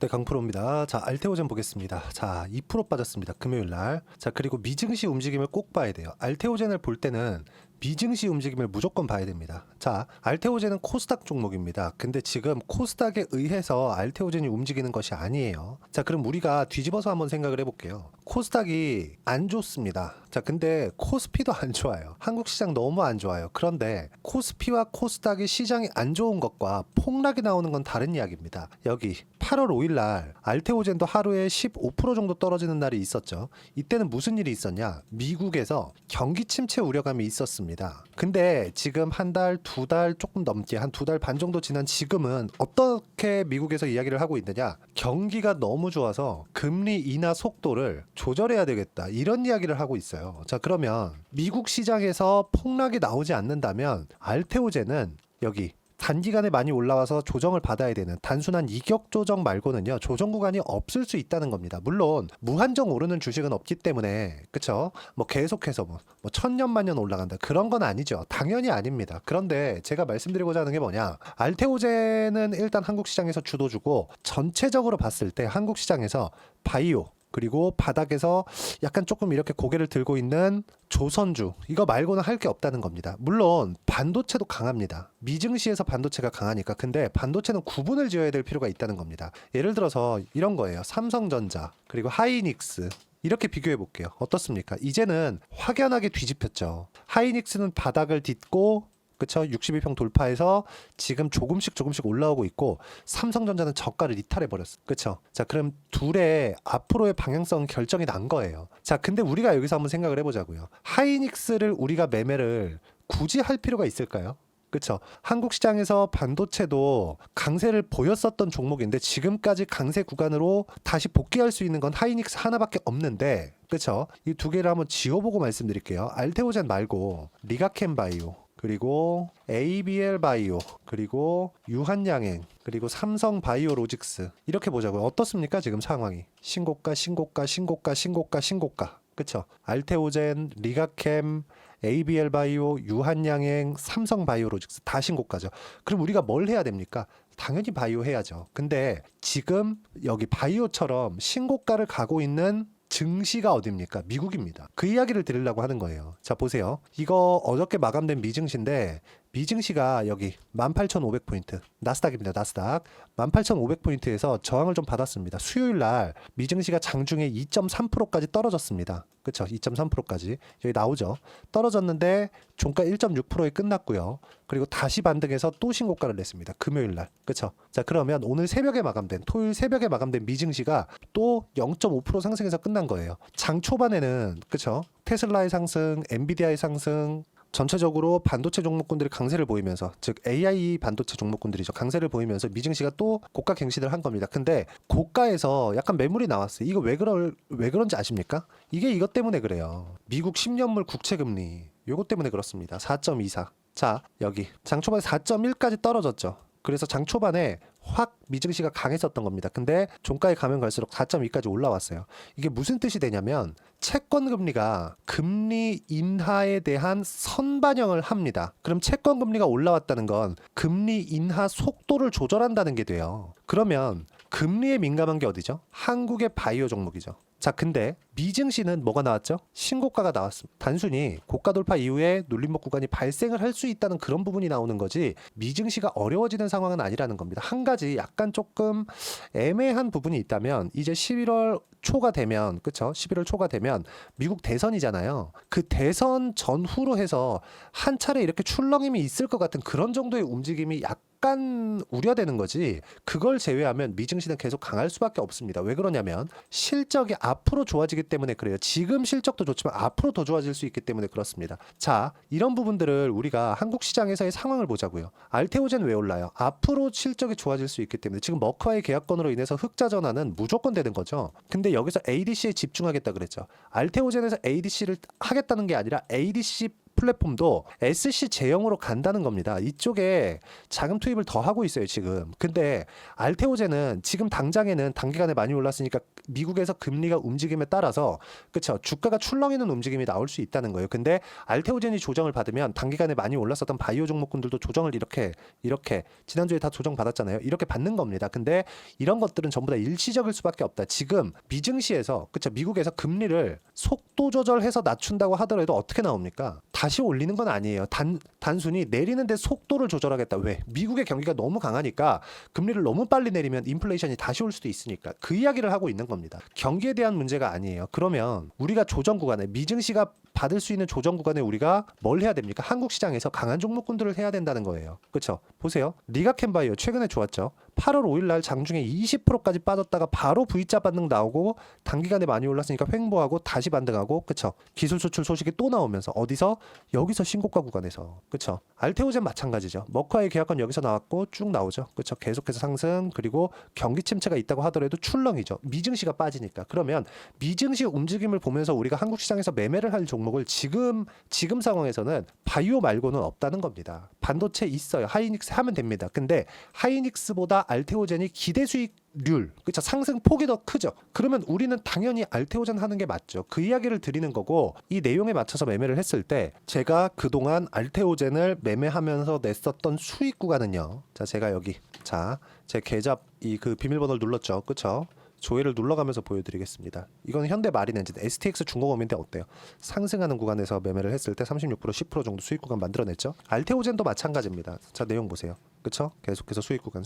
네, 강프로입니다. 자, 알테오젠 보겠습니다. 자, 2% 빠졌습니다. 금요일 날. 자, 그리고 미증시 움직임을 꼭 봐야 돼요. 알테오젠을 볼 때는 미증시 움직임을 무조건 봐야 됩니다. 자, 알테오젠은 코스닥 종목입니다. 근데 지금 코스닥에 의해서 알테오젠이 움직이는 것이 아니에요. 자, 그럼 우리가 뒤집어서 한번 생각을 해볼게요. 코스닥이 안 좋습니다. 자, 근데 코스피도 안 좋아요. 한국 시장 너무 안 좋아요. 그런데 코스피와 코스닥이 시장이 안 좋은 것과 폭락이 나오는 건 다른 이야기입니다. 여기 8월 5일 날 알테오젠도 하루에 15% 정도 떨어지는 날이 있었죠. 이때는 무슨 일이 있었냐? 미국에서 경기 침체 우려감이 있었습니다. 근데 지금 한 달, 두 달 조금 넘게 한 두 달 반 정도 지난 지금은 어떻게 미국에서 이야기를 하고 있느냐? 경기가 너무 좋아서 금리 인하 속도를 조절해야 되겠다. 이런 이야기를 하고 있어요. 자, 그러면 미국 시장에서 폭락이 나오지 않는다면 알테오젠은 여기 단기간에 많이 올라와서 조정을 받아야 되는 단순한 이격 조정 말고는요, 조정 구간이 없을 수 있다는 겁니다. 물론 무한정 오르는 주식은 없기 때문에, 그쵸? 뭐 계속해서 뭐 천년만년 올라간다, 그런 건 아니죠. 당연히 아닙니다. 그런데 제가 말씀드리고자 하는 게 뭐냐, 알테오젠은 일단 한국 시장에서 주도주고, 전체적으로 봤을 때 한국 시장에서 바이오, 그리고 바닥에서 약간 조금 이렇게 고개를 들고 있는 조선주, 이거 말고는 할 게 없다는 겁니다. 물론 반도체도 강합니다. 미증시에서 반도체가 강하니까. 근데 반도체는 구분을 지어야 될 필요가 있다는 겁니다. 예를 들어서 이런 거예요. 삼성전자, 그리고 하이닉스, 이렇게 비교해 볼게요. 어떻습니까? 이제는 확연하게 뒤집혔죠. 하이닉스는 바닥을 딛고, 그쵸? 62평 돌파해서 지금 조금씩 올라오고 있고, 삼성전자는 저가를 이탈해 버렸어. 그쵸? 자, 그럼 둘의 앞으로의 방향성 결정이 난 거예요. 자, 근데 우리가 여기서 한번 생각을 해보자고요. 하이닉스를 우리가 매매를 굳이 할 필요가 있을까요? 그쵸? 한국 시장에서 반도체도 강세를 보였었던 종목인데 지금까지 강세 구간으로 다시 복귀할 수 있는 건 하이닉스 하나밖에 없는데, 그쵸? 이 두 개를 한번 지워보고 말씀드릴게요. 알테오젠 말고 리가켄 바이오, 그리고 ABL 바이오, 그리고 유한양행, 그리고 삼성 바이오로직스, 이렇게 보자고요. 어떻습니까? 지금 상황이 신고가, 그쵸? 알테오젠, 리가캠, ABL 바이오, 유한양행, 삼성 바이오로직스 다 신고가죠. 그럼 우리가 뭘 해야 됩니까? 당연히 바이오 해야죠. 근데 지금 여기 바이오처럼 신고가를 가고 있는 증시가 어디입니까? 미국입니다. 그 이야기를 드리려고 하는 거예요. 자, 보세요. 이거 어저께 마감된 미증시인데, 미증시가 여기 18,500포인트, 나스닥입니다. 나스닥 18,500포인트에서 저항을 좀 받았습니다. 수요일 날 미증시가 장중에 2.3%까지 떨어졌습니다. 그쵸? 2.3%까지 여기 나오죠. 떨어졌는데 종가 1.6%에 끝났고요. 그리고 다시 반등해서 또 신고가를 냈습니다. 금요일 날. 그쵸? 자, 그러면 오늘 새벽에 마감된, 토요일 새벽에 마감된 미증시가 또 0.5% 상승해서 끝난 거예요. 장 초반에는, 그쵸? 테슬라의 상승, 엔비디아의 상승, 전체적으로 반도체 종목군들이 강세를 보이면서, 즉 AI 반도체 종목군들이죠. 강세를 보이면서 미증시가 또 고가 갱신을 한 겁니다. 근데 고가에서 약간 매물이 나왔어요. 이거 왜 그런지 아십니까? 이게 이것 때문에 그래요. 미국 10년물 국채금리, 요것 때문에 그렇습니다. 4.24. 자, 여기 장 초반에 4.1까지 떨어졌죠. 그래서 장 초반에 확 미증시가 강했었던 겁니다. 근데 종가에 가면 갈수록 4.2까지 올라왔어요. 이게 무슨 뜻이 되냐면, 채권 금리가 금리 인하에 대한 선반영을 합니다. 그럼 채권 금리가 올라왔다는 건 금리 인하 속도를 조절한다는 게 돼요. 그러면 금리에 민감한 게 어디죠? 한국의 바이오 종목이죠. 자, 근데 미증시는 뭐가 나왔죠? 신고가가 나왔습니다. 단순히 고가 돌파 이후에 눌림목 구간이 발생을 할 수 있다는 그런 부분이 나오는 거지, 미증시가 어려워지는 상황은 아니라는 겁니다. 한 가지 약간 조금 애매한 부분이 있다면, 이제 11월 초가 되면, 그쵸? 11월 초가 되면 미국 대선이잖아요. 그 대선 전후로 해서 한 차례 이렇게 출렁임이 있을 것 같은 그런 정도의 움직임이 약간 우려되는 거지, 그걸 제외하면 미증시는 계속 강할 수밖에 없습니다. 왜 그러냐면 실적이 앞으로 좋아지기 때문에 그래요. 지금 실적도 좋지만 앞으로 더 좋아질 수 있기 때문에 그렇습니다. 자, 이런 부분들을 우리가 한국 시장에서의 상황을 보자고요. 알테오젠 왜 올라요? 앞으로 실적이 좋아질 수 있기 때문에. 지금 머크와의 계약건으로 인해서 흑자 전환은 무조건 되는 거죠. 근데 여기서 ADC에 집중하겠다 그랬죠. 알테오젠에서 ADC를 하겠다는 게 아니라 ADC 플랫폼도 SC 제형으로 간다는 겁니다. 이쪽에 자금 투입을 더 하고 있어요 지금. 근데 알테오젠은 지금 당장에는 단기간에 많이 올랐으니까 미국에서 금리가 움직임에 따라서 그쵸, 주가가 출렁이는 움직임이 나올 수 있다는 거예요. 근데 알테오젠이 조정을 받으면 단기간에 많이 올랐었던 바이오 종목군들도 조정을 이렇게 지난주에 다 조정 받았잖아요. 이렇게 받는 겁니다. 근데 이런 것들은 전부 다 일시적일 수밖에 없다. 지금 미증시에서 그쵸, 미국에서 금리를 속도 조절해서 낮춘다고 하더라도 어떻게 나옵니까? 다시 올리는 건 아니에요. 단순히 내리는데 속도를 조절하겠다. 왜? 미국의 경기가 너무 강하니까 금리를 너무 빨리 내리면 인플레이션이 다시 올 수도 있으니까 그 이야기를 하고 있는 겁니다. 경기에 대한 문제가 아니에요. 그러면 우리가 조정 구간에 미증시가 받을 수 있는 조정 구간에 우리가 뭘 해야 됩니까? 한국 시장에서 강한 종목군들을 해야 된다는 거예요. 그렇죠? 보세요. 리가캔바이오 최근에 좋았죠. 8월 5일 날 장중에 20%까지 빠졌다가 바로 V자 반등 나오고 단기간에 많이 올랐으니까 횡보하고 다시 반등하고 그쵸? 기술 수출 소식이 또 나오면서 어디서? 여기서 신고가 구간에서 그쵸? 알테오젠 마찬가지죠. 머크와의 계약권 여기서 나왔고 쭉 나오죠. 그쵸? 계속해서 상승 그리고 경기 침체가 있다고 하더라도 출렁이죠. 미증시가 빠지니까. 그러면 미증시 움직임을 보면서 우리가 한국 시장에서 매매를 할 종목을 지금 상황에서는 바이오 말고는 없다는 겁니다. 반도체 있어요. 하이닉스 하면 됩니다. 근데 하이닉스보다 알테오젠이 기대 수익률, 그쵸? 상승 폭이 더 크죠. 그러면 우리는 당연히 알테오젠 하는 게 맞죠. 그 이야기를 드리는 거고 이 내용에 맞춰서 매매를 했을 때 제가 그동안 알테오젠을 매매하면서 냈었던 수익 구간은요. 자, 제가 여기 제 계좌 그 비밀번호를 눌렀죠. 그쵸? 조회를 눌러가면서 보여드리겠습니다. 이건 현대마린엔진 STX 중공업인데 어때요? 상승하는 구간에서 매매를 했을 때 36% 10% 정도 수익 구간 만들어냈죠. 알테오젠도 마찬가지입니다. 자, 내용 보세요. 그쵸? 계속해서 수익 구간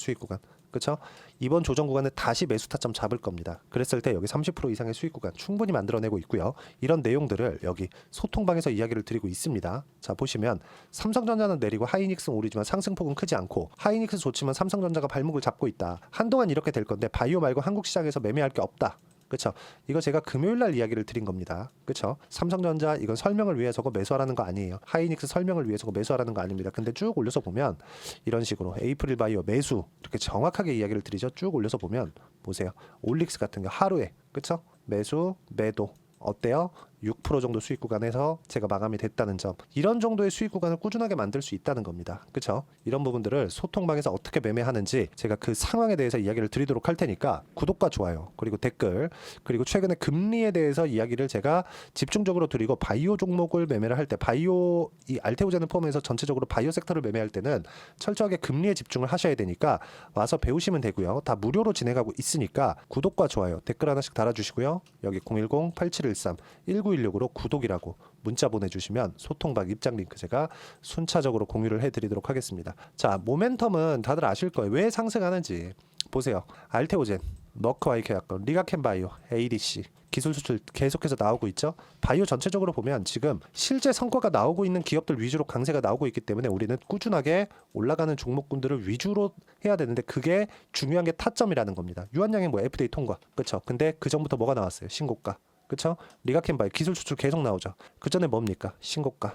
그쵸? 이번 조정 구간에 다시 매수 타점 잡을 겁니다. 그랬을 때 여기 30% 이상의 수익 구간 충분히 만들어내고 있고요. 이런 내용들을 여기 소통방에서 이야기를 드리고 있습니다. 자, 보시면 삼성전자는 내리고 하이닉스는 오르지만 상승폭은 크지 않고 하이닉스 좋지만 삼성전자가 발목을 잡고 있다. 한동안 이렇게 될 건데 바이오 말고 한국 시장에서 매매할 게 없다. 그쵸? 이거 제가 금요일 날 이야기를 드린 겁니다. 그쵸? 삼성전자 이건 설명을 위해 저거 매수하라는 거 아니에요. 하이닉스 설명을 위해 저거 매수하라는 거 아닙니다. 근데 쭉 올려서 보면 이런 식으로 에이프릴 바이오 매수 이렇게 정확하게 이야기를 드리죠. 쭉 올려서 보면 보세요. 올릭스 같은 거 하루에 그쵸? 매수, 매도 어때요? 6% 정도 수익 구간에서 제가 마감이 됐다는 점. 이런 정도의 수익 구간을 꾸준하게 만들 수 있다는 겁니다. 그렇죠? 이런 부분들을 소통방에서 어떻게 매매하는지 제가 그 상황에 대해서 이야기를 드리도록 할 테니까 구독과 좋아요 그리고 댓글 그리고 최근에 금리에 대해서 이야기를 제가 집중적으로 드리고 바이오 종목을 매매를 할 때 바이오 이 알테오젠을 포함해서 전체적으로 바이오 섹터를 매매할 때는 철저하게 금리에 집중을 하셔야 되니까 와서 배우시면 되고요. 다 무료로 진행하고 있으니까 구독과 좋아요 댓글 하나씩 달아주시고요. 여기 010-8713-1916으로 구독이라고 문자 보내주시면 소통방 입장 링크 제가 순차적으로 공유를 해드리도록 하겠습니다. 자, 모멘텀은 다들 아실 거예요. 왜 상승하는지 보세요. 알테오젠, 머크와의 계약권, 리가캔바이오, ADC 기술 수출 계속해서 나오고 있죠. 바이오 전체적으로 보면 지금 실제 성과가 나오고 있는 기업들 위주로 강세가 나오고 있기 때문에 우리는 꾸준하게 올라가는 종목군들을 위주로 해야 되는데 그게 중요한 게 타점이라는 겁니다. 유한양의 뭐 FDA 통과, 그렇죠? 근데 그 전부터 뭐가 나왔어요? 신고가. 그쵸? 리가캔바이 기술 수출 계속 나오죠. 그 전에 뭡니까? 신고가.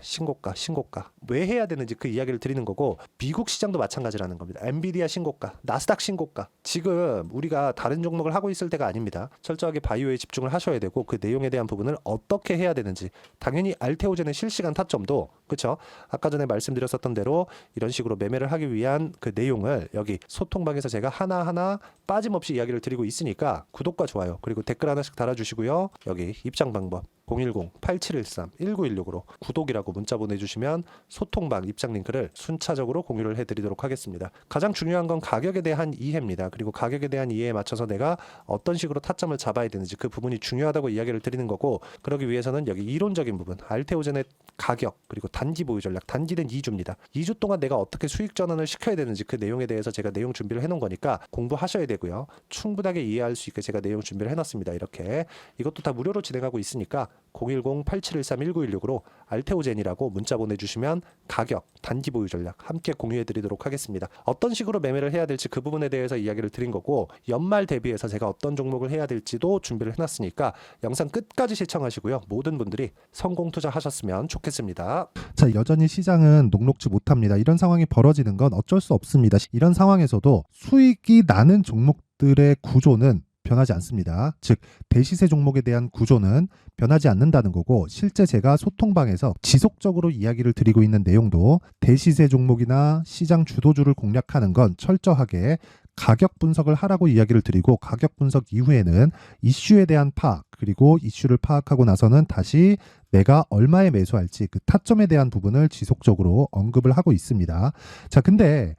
왜 해야 되는지 그 이야기를 드리는 거고 미국 시장도 마찬가지라는 겁니다. 엔비디아 신고가, 나스닥 신고가. 지금 우리가 다른 종목을 하고 있을 때가 아닙니다. 철저하게 바이오에 집중을 하셔야 되고 그 내용에 대한 부분을 어떻게 해야 되는지 당연히 알테오젠의 실시간 타점도 그쵸? 아까 전에 말씀드렸었던 대로 이런 식으로 매매를 하기 위한 그 내용을 여기 소통방에서 제가 하나하나 빠짐없이 이야기를 드리고 있으니까 구독과 좋아요 그리고 댓글 하나씩 달아주시고요. 여기 입장 방법 010-8713-1916으로 구독이라고 문자 보내주시면 소통방 입장 링크를 순차적으로 공유를 해드리도록 하겠습니다. 가장 중요한 건 가격에 대한 이해입니다. 그리고 가격에 대한 이해에 맞춰서 내가 어떤 식으로 타점을 잡아야 되는지 그 부분이 중요하다고 이야기를 드리는 거고 그러기 위해서는 여기 이론적인 부분 알테오젠의 가격 그리고 단기 보유 전략 단기된 2주입니다. 2주 동안 내가 어떻게 수익 전환을 시켜야 되는지 그 내용에 대해서 제가 내용 준비를 해놓은 거니까 공부하셔야 되고요. 충분하게 이해할 수 있게 제가 내용 준비를 해놨습니다. 이렇게 이것도 다 무료로 진행하고 있으니까 010-8713-1916으로 알테오젠이라고 문자 보내주시면 가격, 단기 보유 전략 함께 공유해드리도록 하겠습니다. 어떤 식으로 매매를 해야 될지 그 부분에 대해서 이야기를 드린 거고 연말 대비해서 제가 어떤 종목을 해야 될지도 준비를 해놨으니까 영상 끝까지 시청하시고요. 모든 분들이 성공 투자하셨으면 좋겠습니다. 자, 여전히 시장은 녹록지 못합니다. 이런 상황이 벌어지는 건 어쩔 수 없습니다. 이런 상황에서도 수익이 나는 종목들의 구조는 변하지 않습니다. 즉 대시세 종목에 대한 구조는 변하지 않는다는 거고, 실제 제가 소통방에서 지속적으로 이야기를 드리고 있는 내용도 대시세 종목이나 시장 주도주를 공략하는 건 철저하게 가격 분석을 하라고 이야기를 드리고, 가격 분석 이후에는 이슈에 대한 파악, 그리고 이슈를 파악하고 나서는 다시 내가 얼마에 매수할지 그 타점에 대한 부분을 지속적으로 언급을 하고 있습니다. 자, 근데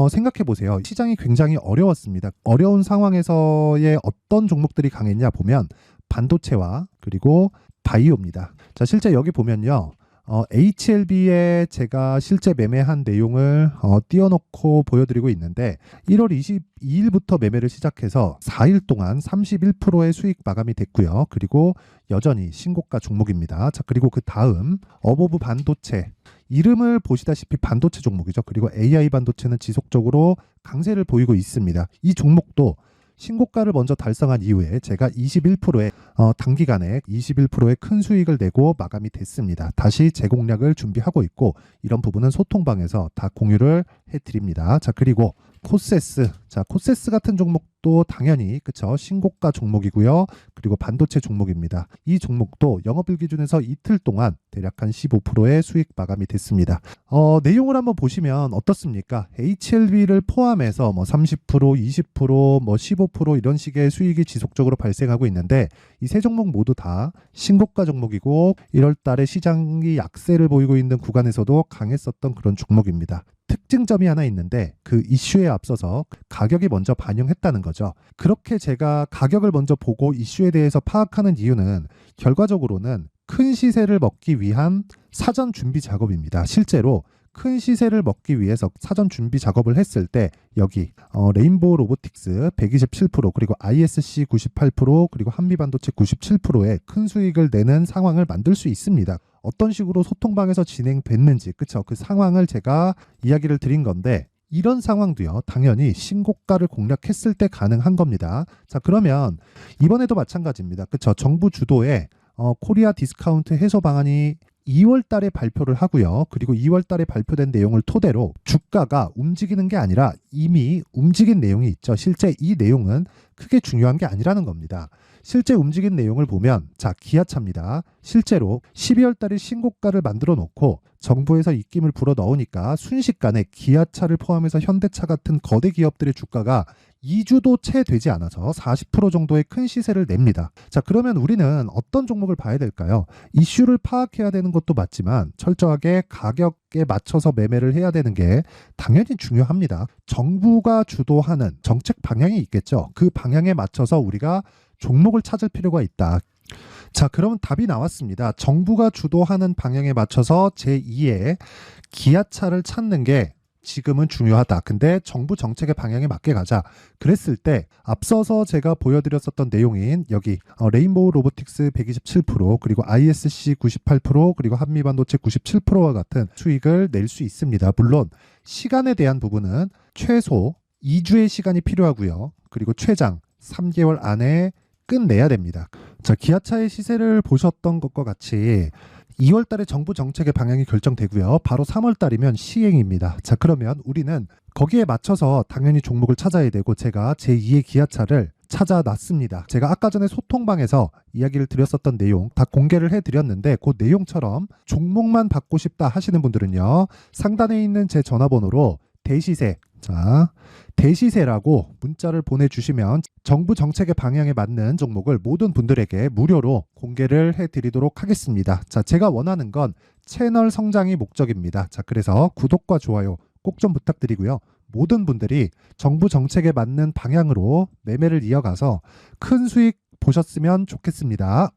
생각해 보세요. 시장이 굉장히 어려웠습니다. 어려운 상황에서의 어떤 종목들이 강했냐 보면 반도체와 그리고 바이오입니다. 자, 실제 여기 보면요. HLB에 제가 실제 매매한 내용을 띄워놓고 보여드리고 있는데, 1월 22일부터 매매를 시작해서 4일 동안 31%의 수익 마감이 됐고요. 그리고 여전히 신고가 종목입니다. 자, 그리고 그 다음 어보브 반도체, 이름을 보시다시피 반도체 종목이죠. 그리고 AI 반도체는 지속적으로 강세를 보이고 있습니다. 이 종목도 신고가를 먼저 달성한 이후에 제가 21%의 단기간에 21%의 큰 수익을 내고 마감이 됐습니다. 다시 재공략을 준비하고 있고, 이런 부분은 소통방에서 다 공유를 해드립니다. 자, 그리고 코세스. 자, 코세스 같은 종목도 당연히 그쵸, 신고가 종목이고요. 그리고 반도체 종목입니다. 이 종목도 영업일 기준에서 이틀 동안 대략 한 15%의 수익 마감이 됐습니다. 내용을 한번 보시면 어떻습니까? HLB를 포함해서 뭐 30%, 20%, 뭐 15% 이런 식의 수익이 지속적으로 발생하고 있는데, 이 세 종목 모두 다 신고가 종목이고 1월 달에 시장이 약세를 보이고 있는 구간에서도 강했었던 그런 종목입니다. 특징점이 하나 있는데, 그 이슈에 앞서서 가격이 먼저 반영했다는 거죠. 그렇게 제가 가격을 먼저 보고 이슈에 대해서 파악하는 이유는 결과적으로는 큰 시세를 먹기 위한 사전 준비 작업입니다. 실제로 큰 시세를 먹기 위해서 사전 준비 작업을 했을 때 여기 레인보우 로보틱스 127%, 그리고 ISC 98%, 그리고 한미반도체 97%의 큰 수익을 내는 상황을 만들 수 있습니다. 어떤 식으로 소통방에서 진행됐는지, 그쵸? 그 상황을 제가 이야기를 드린 건데, 이런 상황도요, 당연히 신고가를 공략했을 때 가능한 겁니다. 자, 그러면 이번에도 마찬가지입니다. 그쵸? 정부 주도의 코리아 디스카운트 해소 방안이 2월 달에 발표를 하고요. 그리고 2월 달에 발표된 내용을 토대로 주가가 움직이는 게 아니라 이미 움직인 내용이 있죠. 실제 이 내용은 크게 중요한 게 아니라는 겁니다. 실제 움직인 내용을 보면, 자, 기아차입니다. 실제로 12월 달에 신고가를 만들어 놓고 정부에서 입김을 불어 넣으니까 순식간에 기아차를 포함해서 현대차 같은 거대 기업들의 주가가 2주도 채 되지 않아서 40% 정도의 큰 시세를 냅니다. 자, 그러면 우리는 어떤 종목을 봐야 될까요? 이슈를 파악해야 되는 것도 맞지만 철저하게 가격에 맞춰서 매매를 해야 되는 게 당연히 중요합니다. 정부가 주도하는 정책 방향이 있겠죠. 그 방향에 맞춰서 우리가 종목을 찾을 필요가 있다. 자, 그러면 답이 나왔습니다. 정부가 주도하는 방향에 맞춰서 제2의 기아차를 찾는 게 지금은 중요하다. 근데 정부 정책의 방향에 맞게 가자. 그랬을 때 앞서서 제가 보여드렸었던 내용인 여기 레인보우 로보틱스 127%, 그리고 ISC 98%, 그리고 한미반도체 97%와 같은 수익을 낼 수 있습니다. 물론 시간에 대한 부분은 최소 2주의 시간이 필요하고요. 그리고 최장 3개월 안에 끝내야 됩니다. 자, 기아차의 시세를 보셨던 것과 같이 2월 달에 정부 정책의 방향이 결정되고요. 바로 3월 달이면 시행입니다. 자, 그러면 우리는 거기에 맞춰서 당연히 종목을 찾아야 되고, 제가 제2의 기아차를 찾아놨습니다. 제가 아까 전에 소통방에서 이야기를 드렸었던 내용 다 공개를 해드렸는데, 그 내용처럼 종목만 받고 싶다 하시는 분들은요, 상단에 있는 제 전화번호로 대시세, 자, 대시세라고 문자를 보내주시면 정부 정책의 방향에 맞는 종목을 모든 분들에게 무료로 공개를 해드리도록 하겠습니다. 자, 제가 원하는 건 채널 성장이 목적입니다. 자, 그래서 구독과 좋아요 꼭 좀 부탁드리고요. 모든 분들이 정부 정책에 맞는 방향으로 매매를 이어가서 큰 수익 보셨으면 좋겠습니다.